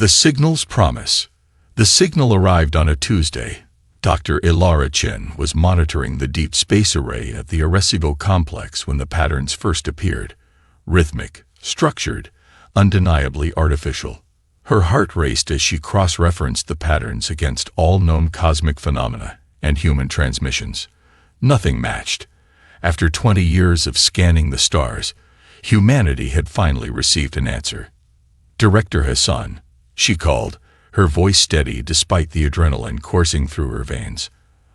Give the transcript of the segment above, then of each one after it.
The signal's promise. The signal arrived on a Tuesday. Dr. Ilara Chen was monitoring the Deep Space Array at the Arecibo complex when the patterns first appeared. Rhythmic, structured, undeniably artificial. Her heart raced as she cross-referenced the patterns against all known cosmic phenomena and human transmissions. Nothing matched. After 20 years of scanning the stars, humanity had finally received an answer. "Director Hassan," she called, her voice steady despite the adrenaline coursing through her veins.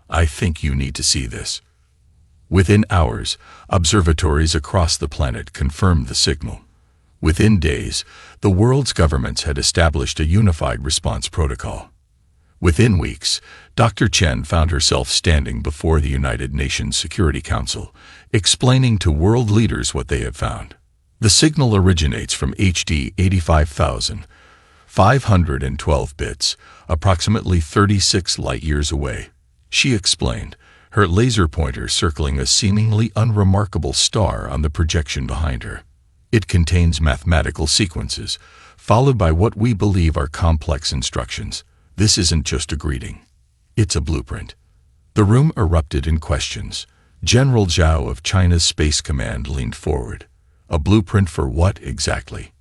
"I think you need to see this." Within hours, observatories across the planet confirmed the signal. Within days, the world's governments had established a unified response protocol. Within weeks, Dr. Chen found herself standing before the United Nations Security Council, explaining to world leaders what they had found. The signal originates from HD 85,512 bits, approximately 36 light-years away. She explained, her laser pointer circling a seemingly unremarkable star on the projection behind her. It contains mathematical sequences, followed by what we believe are complex instructions. This isn't just a greeting. It's a blueprint. The room erupted in questions. General Zhao of China's Space Command leaned forward. "A blueprint for what exactly?"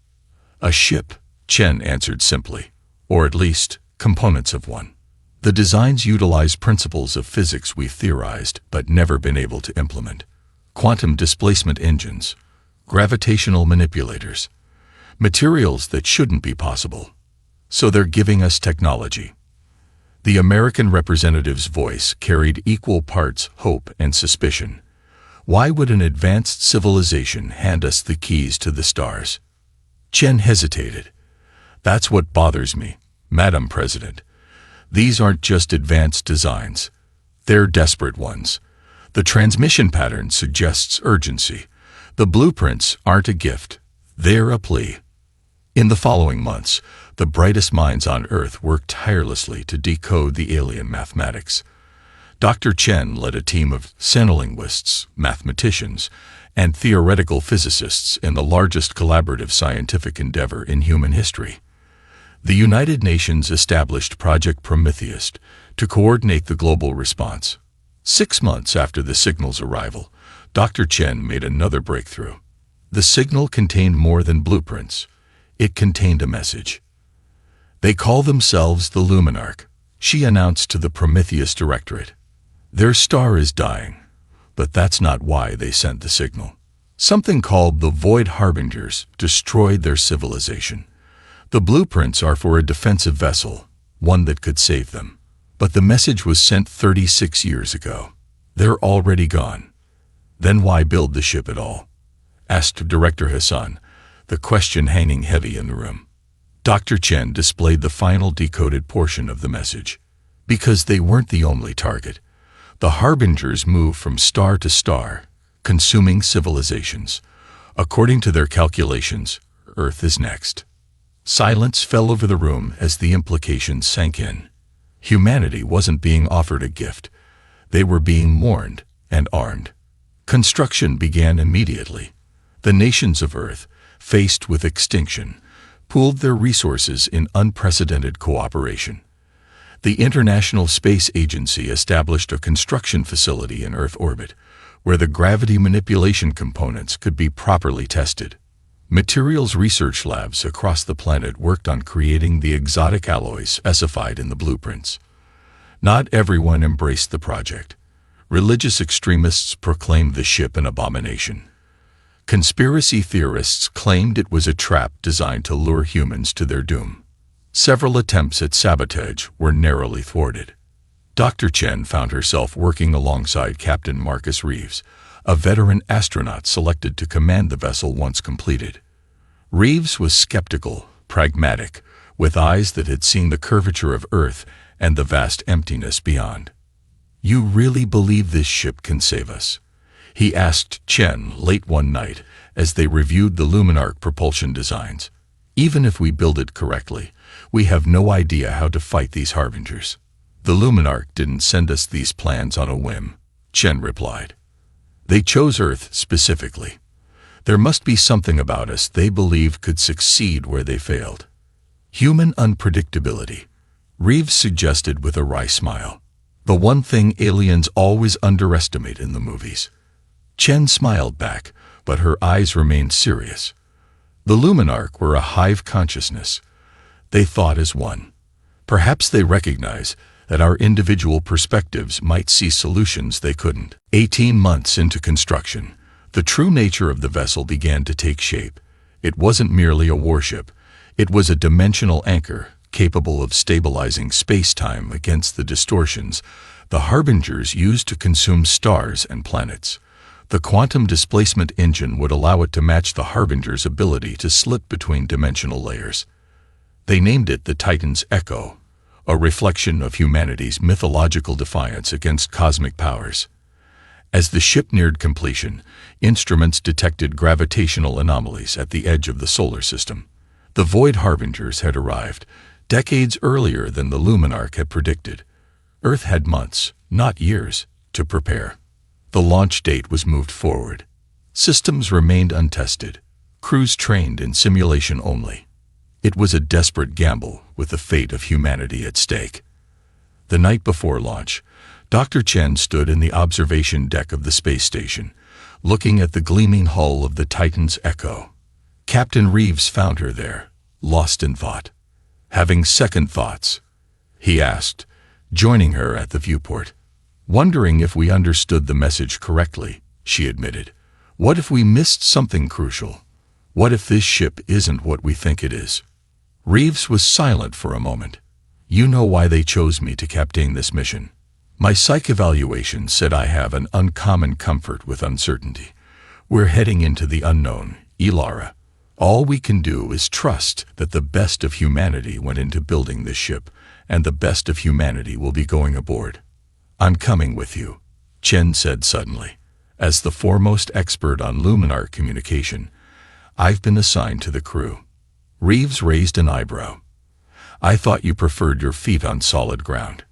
"A ship," Chen answered simply. "Or at least, components of one. The designs utilize principles of physics we've theorized but never been able to implement. Quantum displacement engines, gravitational manipulators, materials that shouldn't be possible. So they're giving us technology." The American representative's voice carried equal parts hope and suspicion. "Why would an advanced civilization hand us the keys to the stars?" Chen hesitated. "That's what bothers me, Madam President. These aren't just advanced designs. They're desperate ones. The transmission pattern suggests urgency. The blueprints aren't a gift. They're a plea." In the following months, the brightest minds on Earth worked tirelessly to decode the alien mathematics. Dr. Chen led a team of xenolinguists, mathematicians, and theoretical physicists in the largest collaborative scientific endeavor in human history. The United Nations established Project Prometheus to coordinate the global response. 6 months after the signal's arrival, Dr. Chen made another breakthrough. The signal contained more than blueprints. It contained a message. "They call themselves the Luminarch," she announced to the Prometheus Directorate. "Their star is dying, but that's not why they sent the signal. Something called the Void Harbingers destroyed their civilization. The blueprints are for a defensive vessel, one that could save them. But the message was sent 36 years ago. They're already gone. Then why build the ship at all?" asked Director Hassan, the question hanging heavy in the room. Dr. Chen displayed the final decoded portion of the message. "Because they weren't the only target. The Harbingers move from star to star, consuming civilizations. According to their calculations, Earth is next." Silence fell over the room as the implications sank in. Humanity wasn't being offered a gift. They were being mourned and armed. Construction began immediately. The nations of Earth, faced with extinction, pooled their resources in unprecedented cooperation. The International Space Agency established a construction facility in Earth orbit, where the gravity manipulation components could be properly tested. Materials research labs across the planet worked on creating the exotic alloys specified in the blueprints. Not everyone embraced the project. Religious extremists proclaimed the ship an abomination. Conspiracy theorists claimed it was a trap designed to lure humans to their doom. Several attempts at sabotage were narrowly thwarted. Dr. Chen found herself working alongside Captain Marcus Reeves, a veteran astronaut selected to command the vessel once completed. Reeves was skeptical, pragmatic, with eyes that had seen the curvature of Earth and the vast emptiness beyond. "You really believe this ship can save us?" he asked Chen late one night as they reviewed the Luminarch propulsion designs. "Even if we build it correctly, we have no idea how to fight these Harbingers." "The Luminarch didn't send us these plans on a whim," Chen replied. "They chose Earth specifically. There must be something about us they believed could succeed where they failed." Human unpredictability, Reeves suggested with a wry smile. The one thing aliens always underestimate in the movies. Chen smiled back, but her eyes remained serious. The Luminarch were a hive consciousness. They thought as one. Perhaps they recognize that our individual perspectives might see solutions they couldn't. 18 months into construction, the true nature of the vessel began to take shape. It wasn't merely a warship. It was a dimensional anchor, capable of stabilizing space-time against the distortions the harbingers used to consume stars and planets. The quantum displacement engine would allow it to match the harbinger's ability to slip between dimensional layers. They named it the Titan's Echo, a reflection of humanity's mythological defiance against cosmic powers. As the ship neared completion, instruments detected gravitational anomalies at the edge of the solar system. The Void Harbingers had arrived, decades earlier than the Luminarch had predicted. Earth had months, not years, to prepare. The launch date was moved forward. Systems remained untested, crews trained in simulation only. It was a desperate gamble with the fate of humanity at stake. The night before launch, Dr. Chen stood in the observation deck of the space station, looking at the gleaming hull of the Titan's Echo. Captain Reeves found her there, lost in thought. Having second thoughts, he asked, joining her at the viewport. Wondering if we understood the message correctly, she admitted. What if we missed something crucial? What if this ship isn't what we think it is? Reeves was silent for a moment. You know why they chose me to captain this mission. My psych evaluation said I have an uncommon comfort with uncertainty. We're heading into the unknown, Ilara. All we can do is trust that the best of humanity went into building this ship, and the best of humanity will be going aboard. I'm coming with you, Chen said suddenly. As the foremost expert on Luminarch communication, I've been assigned to the crew. Reeves raised an eyebrow. I thought you preferred your feet on solid ground.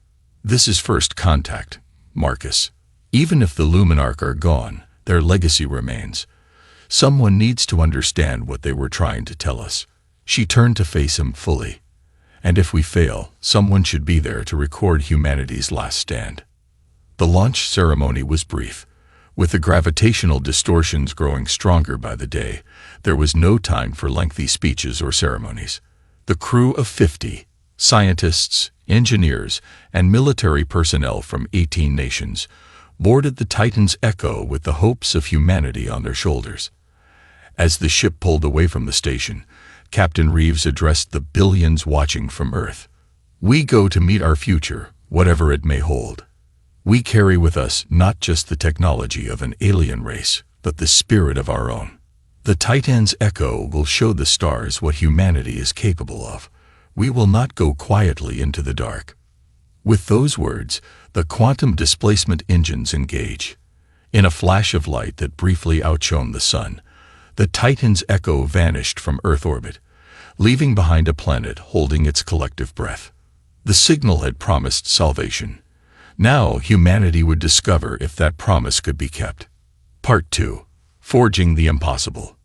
This is first contact, Marcus. Even if the Luminarch are gone, their legacy remains. Someone needs to understand what they were trying to tell us. She turned to face him fully. And if we fail, someone should be there to record humanity's last stand. The launch ceremony was brief. With the gravitational distortions growing stronger by the day, there was no time for lengthy speeches or ceremonies. The crew of 50, scientists, engineers, and military personnel from 18 nations, boarded the Titan's Echo with the hopes of humanity on their shoulders. As the ship pulled away from the station, Captain Reeves addressed the billions watching from Earth. We go to meet our future, whatever it may hold. We carry with us not just the technology of an alien race, but the spirit of our own. The Titan's Echo will show the stars what humanity is capable of. We will not go quietly into the dark. With those words, the quantum displacement engines engage. In a flash of light that briefly outshone the sun, the Titan's Echo vanished from Earth orbit, leaving behind a planet holding its collective breath. The signal had promised salvation. Now humanity would discover if that promise could be kept. Part 2. Forging the Impossible.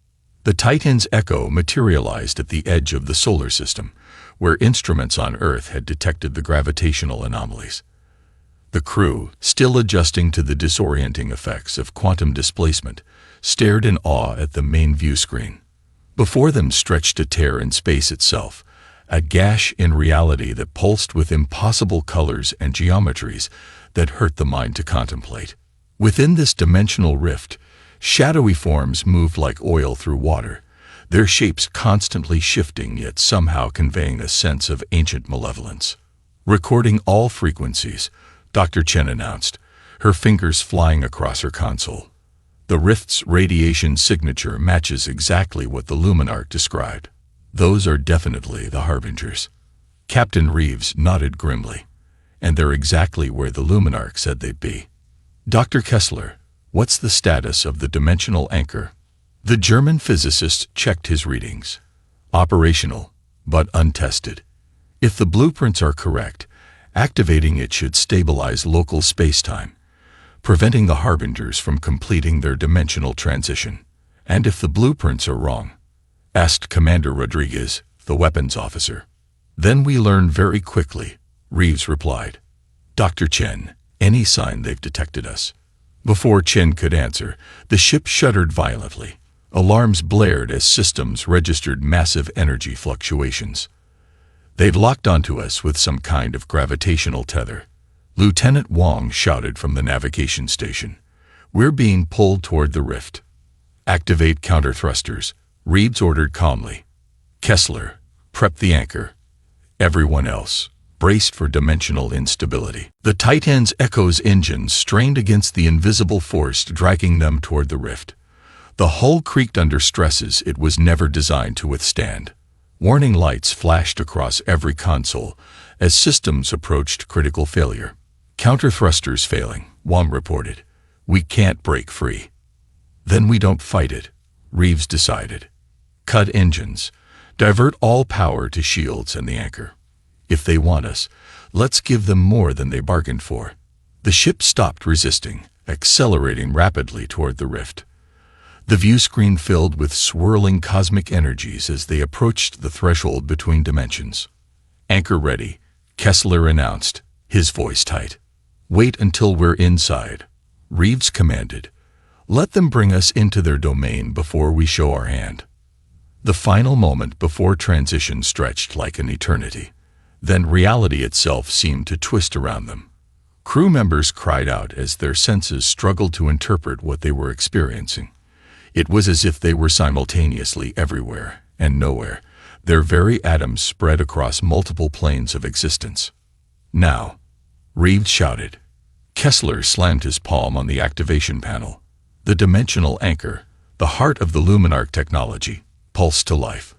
The Titan's Echo materialized at the edge of the solar system, where instruments on Earth had detected the gravitational anomalies. The crew, still adjusting to the disorienting effects of quantum displacement, stared in awe at the main view screen. Before them stretched a tear in space itself, a gash in reality that pulsed with impossible colors and geometries that hurt the mind to contemplate. Within this dimensional rift, shadowy forms moved like oil through water, their shapes constantly shifting yet somehow conveying a sense of ancient malevolence. Recording all frequencies, Dr. Chen announced, her fingers flying across her console. The rift's radiation signature matches exactly what the Luminarch described. Those are definitely the Harbingers. Captain Reeves nodded grimly. And they're exactly where the Luminarch said they'd be. Dr. Kessler, what's the status of the dimensional anchor? The German physicist checked his readings. Operational, but untested. If the blueprints are correct, activating it should stabilize local spacetime, preventing the Harbingers from completing their dimensional transition. And if the blueprints are wrong? Asked Commander Rodriguez, the weapons officer. Then we learn very quickly, Reeves replied. Dr. Chen, any sign they've detected us? Before Chen could answer, the ship shuddered violently. Alarms blared as systems registered massive energy fluctuations. They've locked onto us with some kind of gravitational tether. Lieutenant Wong shouted from the navigation station. We're being pulled toward the rift. Activate counter thrusters, Reeves ordered calmly. Kessler, prep the anchor. Everyone else braced for dimensional instability. The Titan's Echo's engines strained against the invisible force dragging them toward the rift. The hull creaked under stresses it was never designed to withstand. Warning lights flashed across every console as systems approached critical failure. Counter thrusters failing, Wong reported. We can't break free. Then we don't fight it, Reeves decided. Cut engines. Divert all power to shields and the anchor. If they want us, let's give them more than they bargained for. The ship stopped resisting, accelerating rapidly toward the rift. The view screen filled with swirling cosmic energies as they approached the threshold between dimensions. Anchor ready, Kessler announced, his voice tight. Wait until we're inside, Reeves commanded. Let them bring us into their domain before we show our hand. The final moment before transition stretched like an eternity. Then reality itself seemed to twist around them. Crew members cried out as their senses struggled to interpret what they were experiencing. It was as if they were simultaneously everywhere and nowhere, their very atoms spread across multiple planes of existence. Now, Reeves shouted. Kessler slammed his palm on the activation panel. The dimensional anchor, the heart of the Luminarch technology, pulsed to life.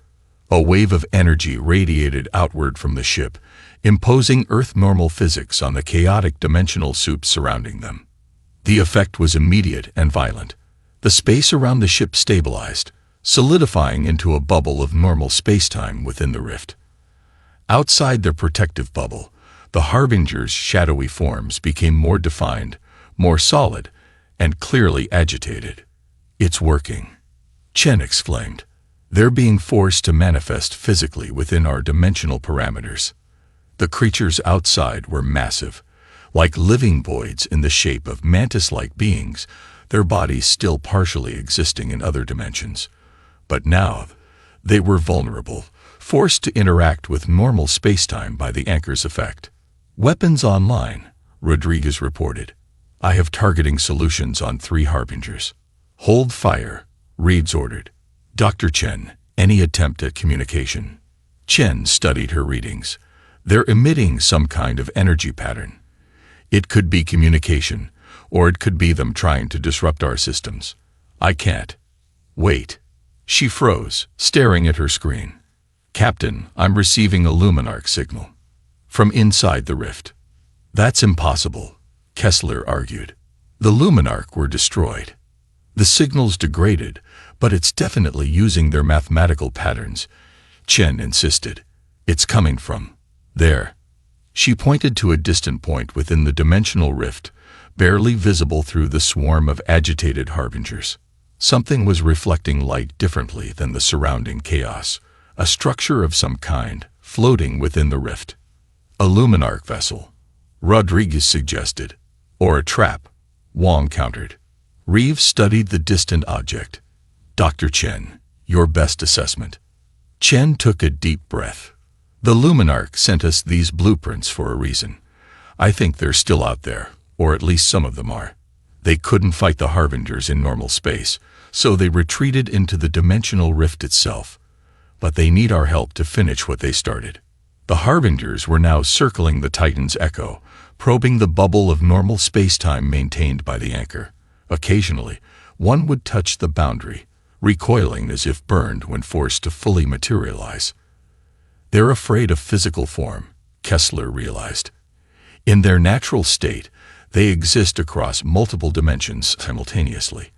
A wave of energy radiated outward from the ship, imposing Earth-normal physics on the chaotic dimensional soup surrounding them. The effect was immediate and violent. The space around the ship stabilized, solidifying into a bubble of normal spacetime within the rift. Outside their protective bubble, the Harbinger's shadowy forms became more defined, more solid, and clearly agitated. It's working, Chen exclaimed. They're being forced to manifest physically within our dimensional parameters. The creatures outside were massive, like living voids in the shape of mantis-like beings, their bodies still partially existing in other dimensions. But now, they were vulnerable, forced to interact with normal spacetime by the anchor's effect. Weapons online, Rodriguez reported. I have targeting solutions on 3 Harbingers. Hold fire, Reeves ordered. Dr. Chen, any attempt at communication? Chen studied her readings. They're emitting some kind of energy pattern. It could be communication, or it could be them trying to disrupt our systems. I can't. Wait. She froze, staring at her screen. Captain, I'm receiving a Luminarch signal. From inside the rift. That's impossible, Kessler argued. The Luminarch were destroyed. The signal's degraded, but it's definitely using their mathematical patterns, Chen insisted. It's coming from there. She pointed to a distant point within the dimensional rift, barely visible through the swarm of agitated Harbingers. Something was reflecting light differently than the surrounding chaos, a structure of some kind, floating within the rift. A Luminarch vessel, Rodriguez suggested. Or a trap, Wong countered. Reeves studied the distant object. Dr. Chen, your best assessment. Chen took a deep breath. The Luminarch sent us these blueprints for a reason. I think they're still out there, or at least some of them are. They couldn't fight the Harbingers in normal space, so they retreated into the dimensional rift itself. But they need our help to finish what they started. The Harbingers were now circling the Titan's Echo, probing the bubble of normal spacetime maintained by the anchor. Occasionally, one would touch the boundary, recoiling as if burned when forced to fully materialize. They're afraid of physical form, Kessler realized. In their natural state, they exist across multiple dimensions simultaneously.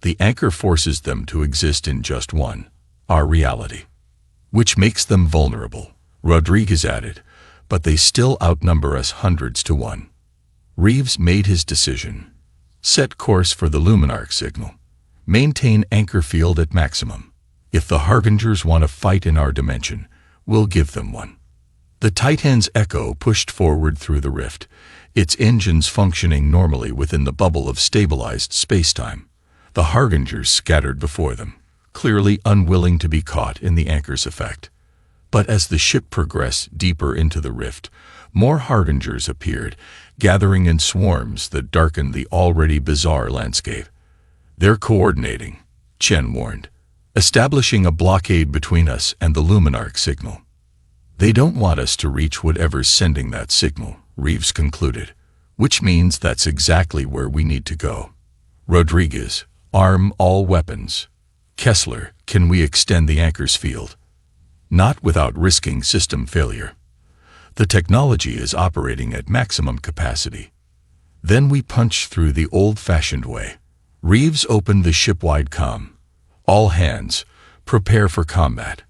The anchor forces them to exist in just one, our reality. Which makes them vulnerable, Rodriguez added, but they still outnumber us hundreds to 1. Reeves made his decision. Set course for the Luminarch signal. Maintain anchor field at maximum. If the Harbingers want to fight in our dimension, we'll give them one. The Titan's Echo pushed forward through the rift, its engines functioning normally within the bubble of stabilized spacetime. The Harbingers scattered before them, clearly unwilling to be caught in the anchor's effect. But as the ship progressed deeper into the rift, more Harbingers appeared, gathering in swarms that darkened the already bizarre landscape. "They're coordinating," Chen warned, "establishing a blockade between us and the Luminarch signal." "They don't want us to reach whatever's sending that signal," Reeves concluded, "which means that's exactly where we need to go. Rodriguez, arm all weapons. Kessler, can we extend the anchor's field?" "Not without risking system failure. The technology is operating at maximum capacity." Then we punched through the old-fashioned way. Reeves opened the ship-wide comm. "All hands, prepare for combat.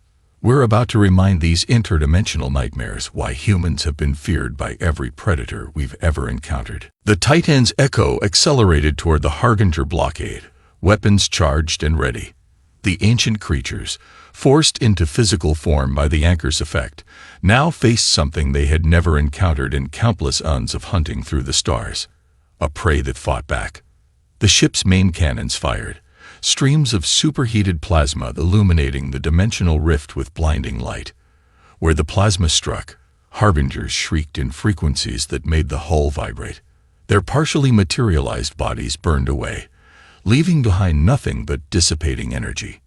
We're about to remind these interdimensional nightmares why humans have been feared by every predator we've ever encountered." The Titan's Echo accelerated toward the Harbinger blockade, weapons charged and ready. The ancient creatures, forced into physical form by the anchor's effect, now faced something they had never encountered in countless eons of hunting through the stars. A prey that fought back. The ship's main cannons fired, streams of superheated plasma illuminating the dimensional rift with blinding light. Where the plasma struck, Harbingers shrieked in frequencies that made the hull vibrate. Their partially materialized bodies burned away, leaving behind nothing but dissipating energy.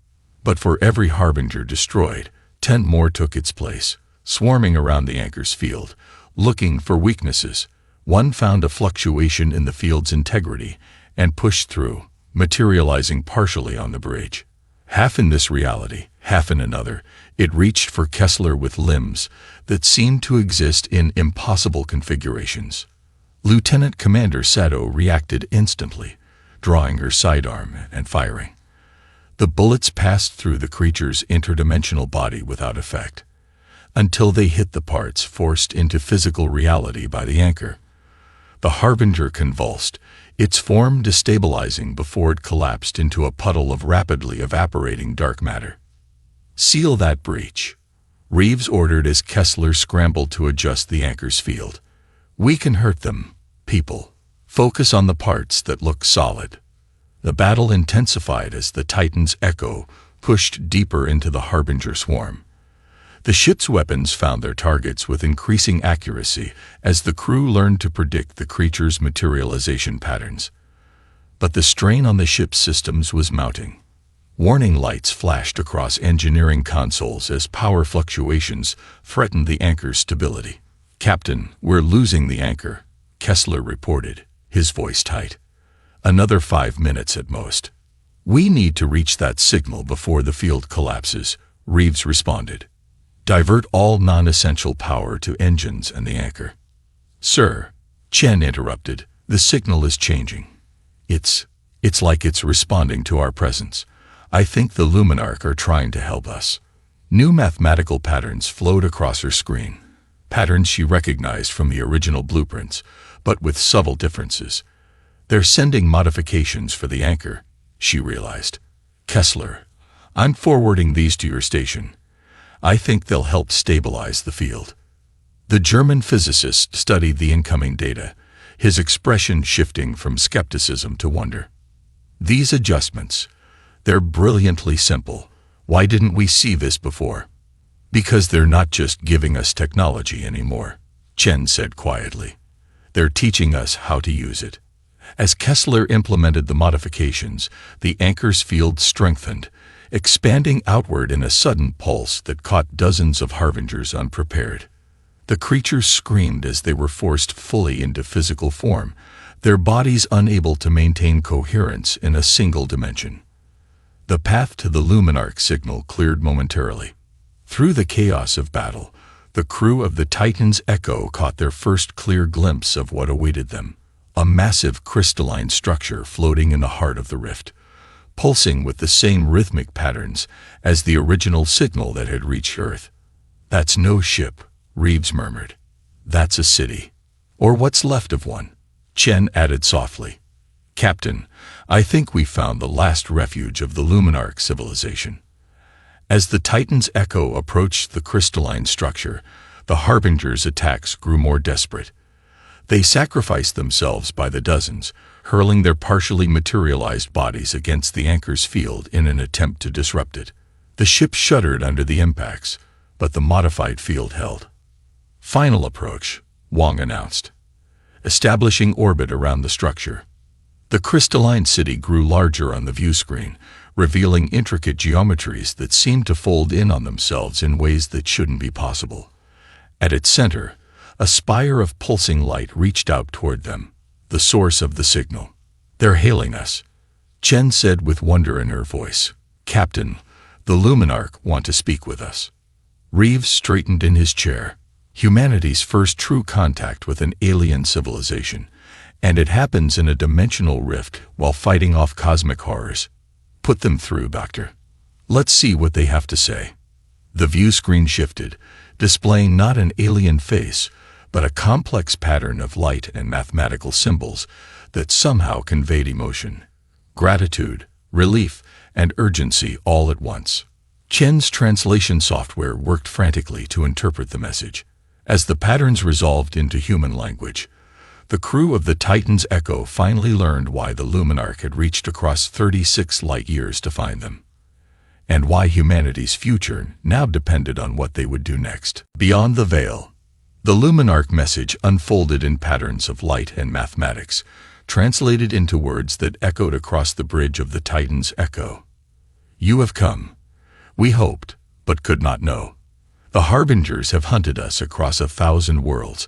But for every Harbinger destroyed, 10 more took its place, swarming around the anchor's field, looking for weaknesses. One found a fluctuation in the field's integrity and pushed through, materializing partially on the bridge. Half in this reality, half in another, it reached for Kessler with limbs that seemed to exist in impossible configurations. Lieutenant Commander Sato reacted instantly, drawing her sidearm and firing. The bullets passed through the creature's interdimensional body without effect, until they hit the parts forced into physical reality by the anchor. The Harbinger convulsed, its form destabilizing before it collapsed into a puddle of rapidly evaporating dark matter. "Seal that breach," Reeves ordered as Kessler scrambled to adjust the anchor's field. "We can hurt them, people. Focus on the parts that look solid." The battle intensified as the Titan's Echo pushed deeper into the Harbinger swarm. The ship's weapons found their targets with increasing accuracy as the crew learned to predict the creature's materialization patterns. But the strain on the ship's systems was mounting. Warning lights flashed across engineering consoles as power fluctuations threatened the anchor's stability. "Captain, we're losing the anchor," Kessler reported, his voice tight. "Another 5 minutes at most." "We need to reach that signal before the field collapses," Reeves responded. "Divert all non-essential power to engines and the anchor." "Sir," Chen interrupted, "the signal is changing. It's like it's responding to our presence. I think the Luminarch are trying to help us." New mathematical patterns flowed across her screen, patterns she recognized from the original blueprints, but with subtle differences. "They're sending modifications for the anchor," she realized. "Kessler, I'm forwarding these to your station. I think they'll help stabilize the field." The German physicist studied the incoming data, his expression shifting from skepticism to wonder. "These adjustments, they're brilliantly simple. Why didn't we see this before?" "Because they're not just giving us technology anymore," Chen said quietly. "They're teaching us how to use it." As Kessler implemented the modifications, the anchor's field strengthened, expanding outward in a sudden pulse that caught dozens of Harbingers unprepared. The creatures screamed as they were forced fully into physical form, their bodies unable to maintain coherence in a single dimension. The path to the Luminarch signal cleared momentarily. Through the chaos of battle, the crew of the Titan's Echo caught their first clear glimpse of what awaited them, a massive crystalline structure floating in the heart of the rift, pulsing with the same rhythmic patterns as the original signal that had reached Earth. "That's no ship," Reeves murmured. "That's a city. Or what's left of one," Chen added softly. "Captain, I think we found the last refuge of the Luminarch civilization." As the Titan's Echo approached the crystalline structure, The Harbinger's attacks grew more desperate. They sacrificed themselves by the dozens, hurling their partially materialized bodies against the anchor's field in an attempt to disrupt it. The ship shuddered under the impacts, but the modified field held. "Final approach," Wang announced, establishing orbit around the structure. The crystalline city grew larger on the view screen, revealing intricate geometries that seemed to fold in on themselves in ways that shouldn't be possible. At its center, a spire of pulsing light reached out toward them, the source of the signal. "They're hailing us," Chen said with wonder in her voice. "Captain, the Luminarch want to speak with us." Reeves straightened in his chair. Humanity's first true contact with an alien civilization, and it happens in a dimensional rift while fighting off cosmic horrors. "Put them through, Doctor. Let's see what they have to say." The view screen shifted, displaying not an alien face, but a complex pattern of light and mathematical symbols that somehow conveyed emotion, gratitude, relief, and urgency all at once. Chen's translation software worked frantically to interpret the message. As the patterns resolved into human language, the crew of the Titan's Echo finally learned why the Luminarch had reached across 36 light-years to find them, and why humanity's future now depended on what they would do next. Beyond the veil, the Luminarch message unfolded in patterns of light and mathematics, translated into words that echoed across the bridge of the Titan's Echo. "You have come. We hoped, but could not know. The Harbingers have hunted us across 1,000 worlds,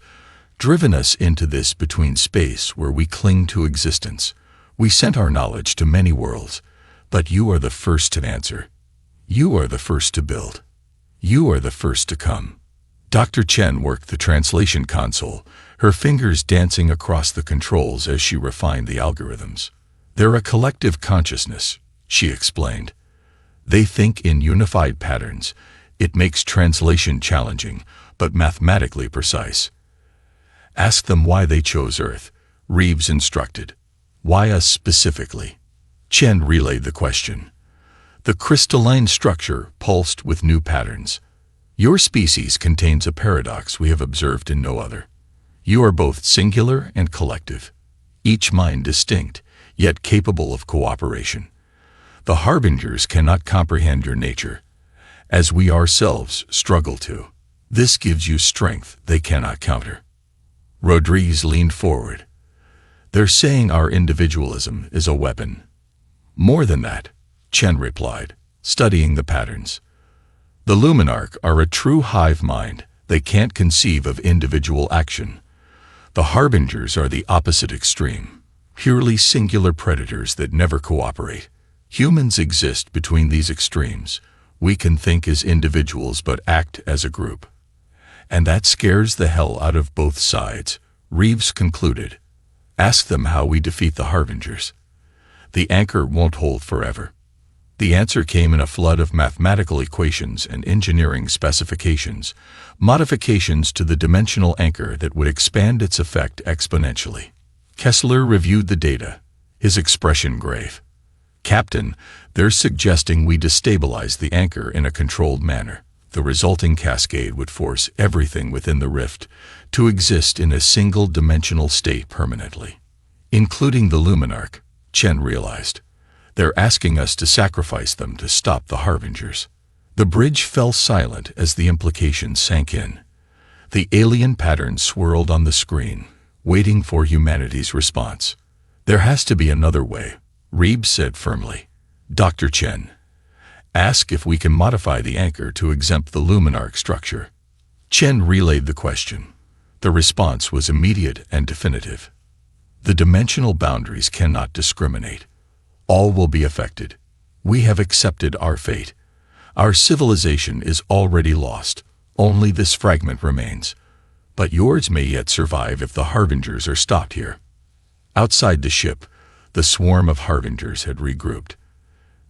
driven us into this between space where we cling to existence. We sent our knowledge to many worlds, but you are the first to answer. You are the first to build. You are the first to come." Dr. Chen worked the translation console, her fingers dancing across the controls as she refined the algorithms. "They're a collective consciousness," she explained. "They think in unified patterns. It makes translation challenging, but mathematically precise." "Ask them why they chose Earth," Reeves instructed. "Why us specifically?" Chen relayed the question. The crystalline structure pulsed with new patterns. "Your species contains a paradox we have observed in no other. You are both singular and collective, each mind distinct, yet capable of cooperation. The Harbingers cannot comprehend your nature, as we ourselves struggle to. This gives you strength they cannot counter." Rodriguez leaned forward. "They're saying our individualism is a weapon." "More than that," Chen replied, studying the patterns. "The Luminarch are a true hive mind. They can't conceive of individual action. The Harbingers are the opposite extreme, purely singular predators that never cooperate. Humans exist between these extremes. We can think as individuals but act as a group. And that scares the hell out of both sides," Reeves concluded. "Ask them how we defeat the Harbingers. The anchor won't hold forever." The answer came in a flood of mathematical equations and engineering specifications, modifications to the dimensional anchor that would expand its effect exponentially. Kessler reviewed the data, his expression grave. "Captain, they're suggesting we destabilize the anchor in a controlled manner. The resulting cascade would force everything within the rift to exist in a single-dimensional state permanently, including the Luminarch," Chen realized. "They're asking us to sacrifice them to stop the Harbingers." The bridge fell silent as the implications sank in. The alien pattern swirled on the screen, waiting for humanity's response. "There has to be another way," Reeves said firmly. "Dr. Chen, ask if we can modify the anchor to exempt the Luminarch structure." Chen relayed the question. The response was immediate and definitive. "The dimensional boundaries cannot discriminate. All will be affected. We have accepted our fate. Our civilization is already lost. Only this fragment remains. But yours may yet survive if the Harbingers are stopped here." Outside the ship, the swarm of Harbingers had regrouped.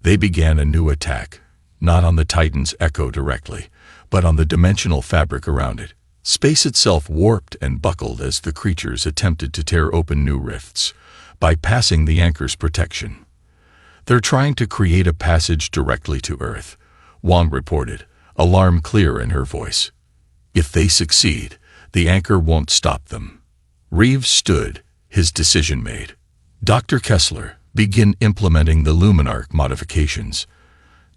They began a new attack, not on the Titan's Echo directly, but on the dimensional fabric around it. Space itself warped and buckled as the creatures attempted to tear open new rifts, bypassing the anchor's protection. "They're trying to create a passage directly to Earth," Wang reported, alarm clear in her voice. If they succeed, the anchor won't stop them. Reeves stood, his decision made. Dr. Kessler, begin implementing the Luminarch modifications.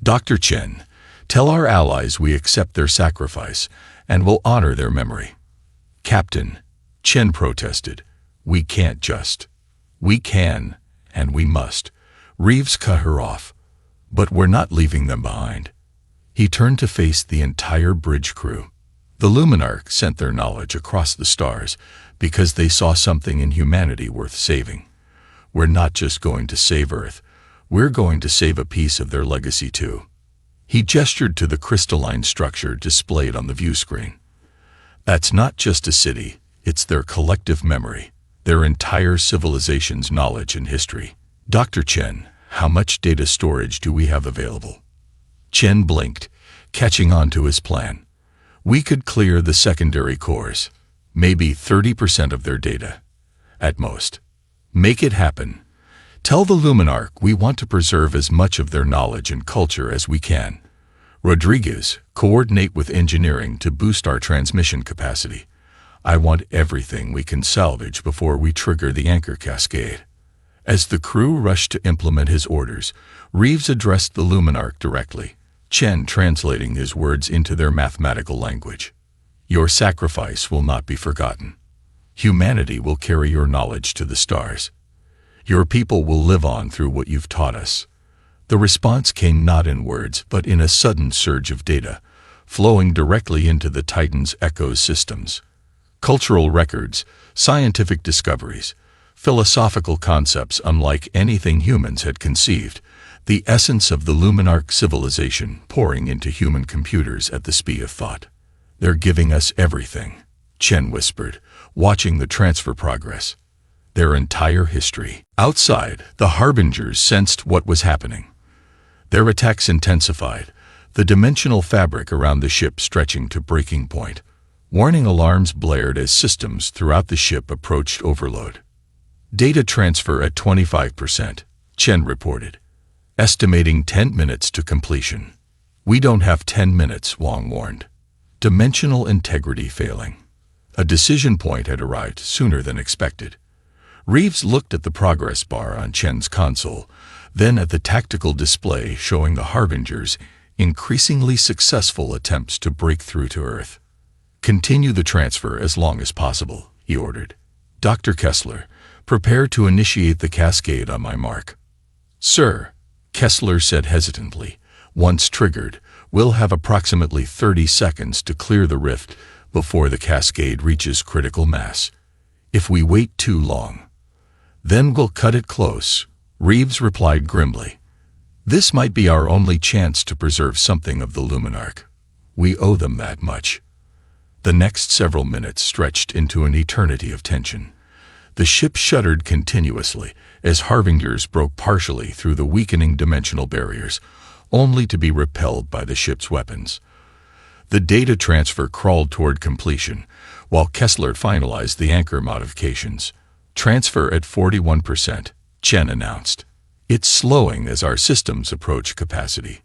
Dr. Chen, tell our allies we accept their sacrifice and will honor their memory. Captain, Chen protested, we can't just. We can, and we must. Reeves cut her off. But we're not leaving them behind. He turned to face the entire bridge crew. The Luminarch sent their knowledge across the stars because they saw something in humanity worth saving. We're not just going to save Earth, we're going to save a piece of their legacy too. He gestured to the crystalline structure displayed on the view screen. That's not just a city, it's their collective memory, their entire civilization's knowledge and history. Dr. Chen, how much data storage do we have available? Chen blinked, catching on to his plan. We could clear the secondary cores, maybe 30% of their data, at most. Make it happen. Tell the Luminarch we want to preserve as much of their knowledge and culture as we can. Rodriguez, coordinate with engineering to boost our transmission capacity. I want everything we can salvage before we trigger the anchor cascade. As the crew rushed to implement his orders, Reeves addressed the Luminarch directly, Chen translating his words into their mathematical language. Your sacrifice will not be forgotten. Humanity will carry your knowledge to the stars. Your people will live on through what you've taught us. The response came not in words, but in a sudden surge of data, flowing directly into the Titan's echo systems. Cultural records, scientific discoveries, philosophical concepts unlike anything humans had conceived, the essence of the Luminarch civilization pouring into human computers at the speed of thought. They're giving us everything, Chen whispered, watching the transfer progress. Their entire history. Outside, the Harbingers sensed what was happening. Their attacks intensified, the dimensional fabric around the ship stretching to breaking point. Warning alarms blared as systems throughout the ship approached overload. Data transfer at 25%, Chen reported, estimating 10 minutes to completion. We don't have 10 minutes, Wang warned. Dimensional integrity failing. A decision point had arrived sooner than expected. Reeves looked at the progress bar on Chen's console, then at the tactical display showing the Harbingers' increasingly successful attempts to break through to Earth. Continue the transfer as long as possible, he ordered. Dr. Kessler, prepare to initiate the cascade on my mark. Sir, Kessler said hesitantly, once triggered, we'll have approximately 30 seconds to clear the rift before the cascade reaches critical mass. If we wait too long, then we'll cut it close, Reeves replied grimly. This might be our only chance to preserve something of the Luminarch. We owe them that much. The next several minutes stretched into an eternity of tension. The ship shuddered continuously as Harbingers broke partially through the weakening dimensional barriers, only to be repelled by the ship's weapons. The data transfer crawled toward completion, while Kessler finalized the anchor modifications. Transfer at 41%, Chen announced. It's slowing as our systems approach capacity.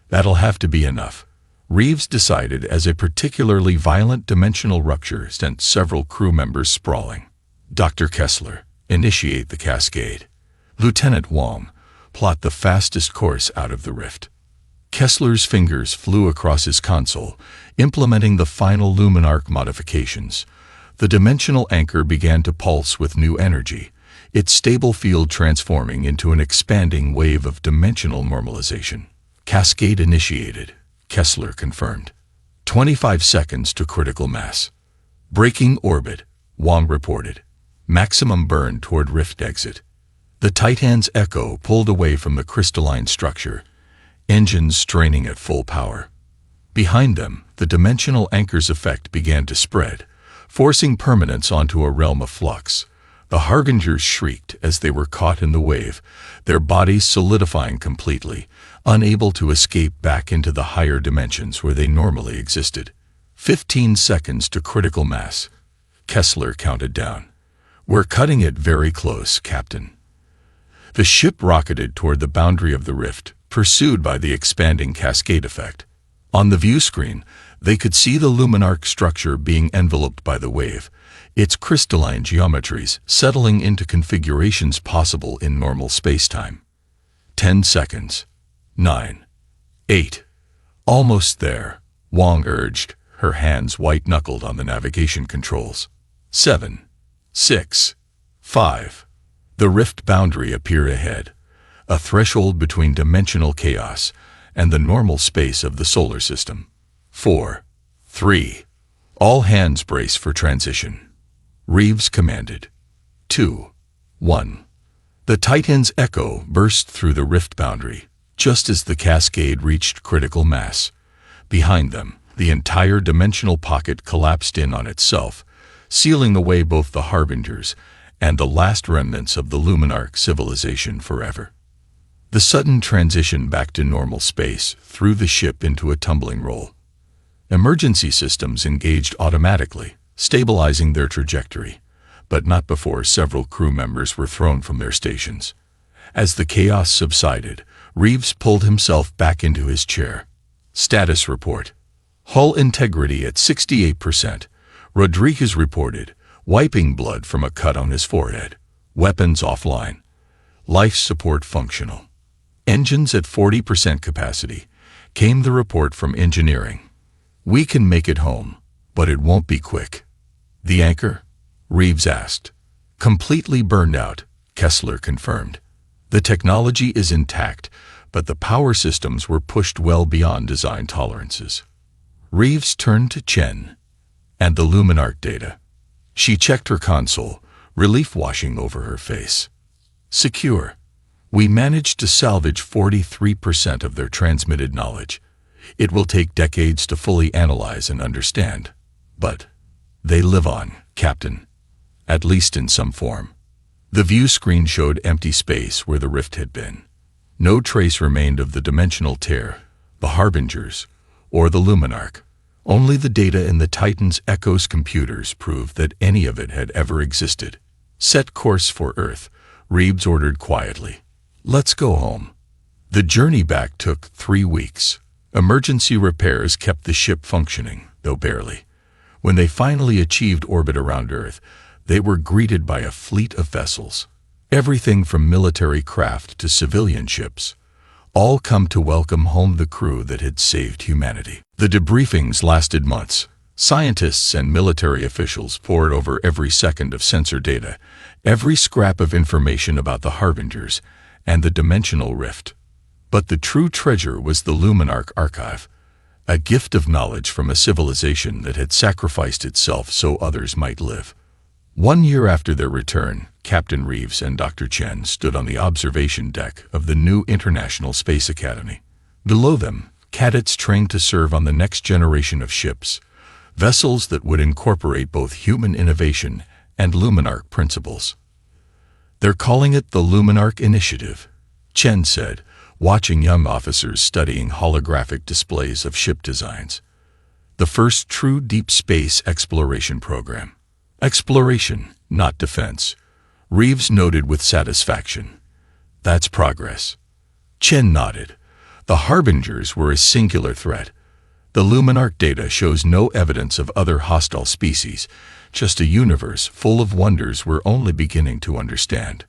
That'll have to be enough, Reeves decided as a particularly violent dimensional rupture sent several crew members sprawling. Dr. Kessler, initiate the cascade. Lieutenant Wang, plot the fastest course out of the rift. Kessler's fingers flew across his console, implementing the final Luminarch modifications. The dimensional anchor began to pulse with new energy, its stable field transforming into an expanding wave of dimensional normalization. Cascade initiated, Kessler confirmed. 25 seconds to critical mass. Breaking orbit, Wang reported. Maximum burn toward rift exit. The Titan's echo pulled away from the crystalline structure, engines straining at full power. Behind them, the dimensional anchor's effect began to spread, forcing permanence onto a realm of flux. The Harbingers shrieked as they were caught in the wave, their bodies solidifying completely, unable to escape back into the higher dimensions where they normally existed. 15 seconds to critical mass. Kessler counted down. We're cutting it very close, Captain. The ship rocketed toward the boundary of the rift, pursued by the expanding cascade effect. On the view screen, They could see the Luminarch structure being enveloped by the wave, its crystalline geometries settling into configurations possible in normal spacetime. 10 seconds. 9. 8. Almost there, Wong urged, her hands white-knuckled on the navigation controls. 7. 6. 5. The rift boundary appeared ahead, a threshold between dimensional chaos and the normal space of the solar system. 4. 3. All hands brace for transition. Reeves commanded. 2. 1. The Titan's echo burst through the rift boundary, just as the cascade reached critical mass. Behind them, the entire dimensional pocket collapsed in on itself, sealing away both the Harbingers and the last remnants of the Luminarch civilization forever. The sudden transition back to normal space threw the ship into a tumbling roll. Emergency systems engaged automatically, stabilizing their trajectory, but not before several crew members were thrown from their stations. As the chaos subsided, Reeves pulled himself back into his chair. Status report. Hull integrity at 68%. Rodriguez reported, wiping blood from a cut on his forehead. Weapons offline. Life support functional. Engines at 40% capacity. Came the report from engineering. We can make it home, but it won't be quick. The anchor? Reeves asked. Completely burned out, Kessler confirmed. The technology is intact, but the power systems were pushed well beyond design tolerances. Reeves turned to Chen and the Luminarch data. She checked her console, relief washing over her face. Secure. We managed to salvage 43% of their transmitted knowledge. It will take decades to fully analyze and understand. But they live on, Captain. At least in some form. The view screen showed empty space where the rift had been. No trace remained of the dimensional tear, the Harbingers, or the Luminarch. Only the data in the Titan's Echo's computers proved that any of it had ever existed. Set course for Earth, Reeves ordered quietly. Let's go home. The journey back took 3 weeks. Emergency repairs kept the ship functioning, though barely. When they finally achieved orbit around Earth, they were greeted by a fleet of vessels. Everything from military craft to civilian ships, all come to welcome home the crew that had saved humanity. The debriefings lasted months. Scientists and military officials pored over every second of sensor data, every scrap of information about the Harbingers and the dimensional rift. But the true treasure was the Luminarch archive, a gift of knowledge from a civilization that had sacrificed itself so others might live. 1 year after their return, Captain Reeves and Dr. Chen stood on the observation deck of the new International Space Academy. Below them, cadets trained to serve on the next generation of ships, vessels that would incorporate both human innovation and Luminarch principles. They're calling it the Luminarch Initiative, Chen said, watching young officers studying holographic displays of ship designs. The first true deep space exploration program. Exploration, not defense. Reeves noted with satisfaction. That's progress. Chen nodded. The Harbingers were a singular threat. The Luminarch data shows no evidence of other hostile species, just a universe full of wonders we're only beginning to understand.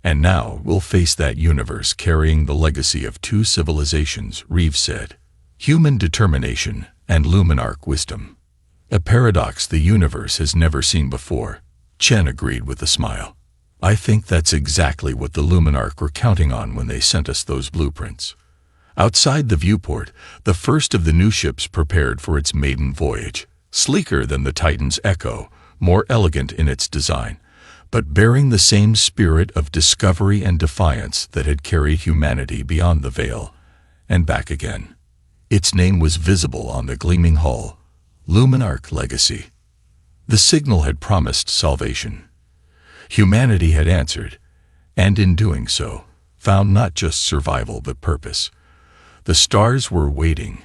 And now we'll face that universe carrying the legacy of 2 civilizations, Reeves said. Human determination and Luminarch wisdom. A paradox the universe has never seen before, Chen agreed with a smile. I think that's exactly what the Luminarch were counting on when they sent us those blueprints. Outside the viewport, the first of the new ships prepared for its maiden voyage, sleeker than the Titan's Echo, more elegant in its design, but bearing the same spirit of discovery and defiance that had carried humanity beyond the veil and back again. Its name was visible on the gleaming hull, Luminarch Legacy. The signal had promised salvation. Humanity had answered, and in doing so, found not just survival but purpose. The stars were waiting,